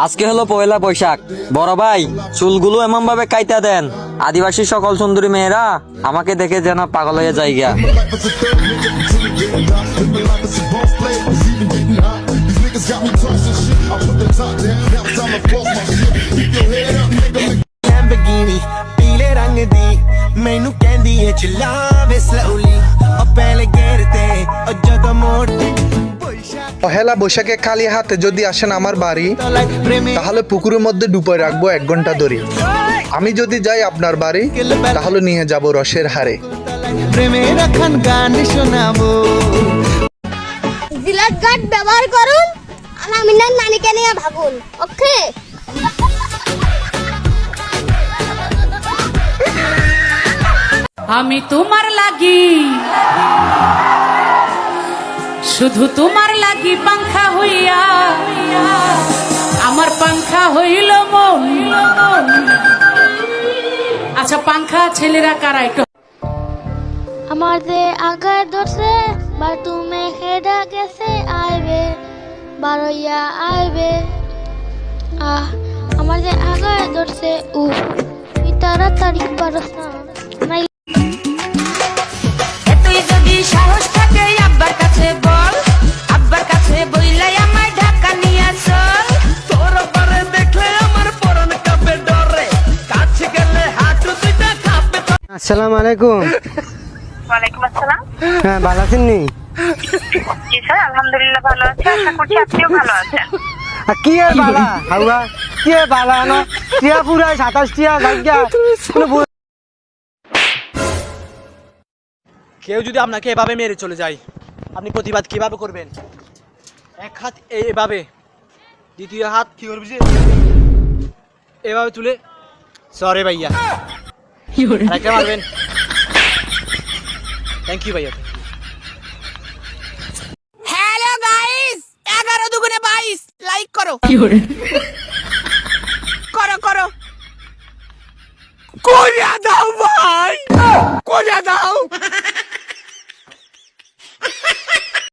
আজকে হলো পয়লা বৈশাখ। বড় ভাই, চুলগুলো এমন ভাবে কাইটা দেন আদিবাসী সকল সুন্দরী মেয়েরা আমাকে দেখে যেন পাগল হয়ে যায় গিয়া। Lamborghini पीले रंग दी मैनू कहंदी है चलावे slowly और पहले गेर ते और जद मोड़ পহেলা বৈশাখে খালি হাতে যদি আসেন আমার বাড়ি, তাহলে পুকুরের মধ্যে ডুবে রাখবো 1 ঘন্টা ধরে। আমি যদি যাই আপনার বাড়ি, তাহলে নিয়ে যাব রসের হারে। প্রেমের এখন গান শোনাবো। জিলাট গার্ড ব্যবহার করুন আর আমিনার নানিকে নিয়ে ভাগুন। ওকে, আমি তোমার লাগি শুধু তোমার লাগি পাংখা হইয়া আমার পাংখা হইল মন। আচ্ছা, পাংখা ছেলেরা কারা একটু আমার যে আগার দোষে বা তুমি হেডা গেছে আইবে বারইয়া আইবে। আমার যে আগার দোষে তুই তাড়াতাড়ি পারস না। তুই যদি সাহস থাকে আব্বার কাছে বল, আব্বার কাছে বইলাই আমায় ঢাকা নিয়ে চল। তোর পারে দেখলে আমার পরন কাঁপে ডরে, কাছে গেলে হাঁটু দুইটা কাঁপে। আসসালামু আলাইকুম। ওয়ালাইকুম আসসালাম। হ্যাঁ, ভালো আছেন নি? জি স্যার, আলহামদুলিল্লাহ ভালো আছি। আশা করছি আপনিও ভালো আছেন। আর কি এর বালা হাওয়া, কি এর বালা না টিয়া পুরা 27 টিয়া জায়গা কোনো কেউ যদি আপনাকে এভাবে মেরে চলে যায়, আপনি প্রতিবাদ কিভাবে করবেন? এক হাত এভাবে, দ্বিতীয় হাত কি করবি যে এভাবে তুলে সরে ভাইয়া একটা মারবেন। থ্যাংক ইউ ভাইয়া। হ্যালো গাইস, 11 দুগুণে 22 লাইক করো করো করো। কোরিয়া দাও ভাই, কোরিয়া দাও।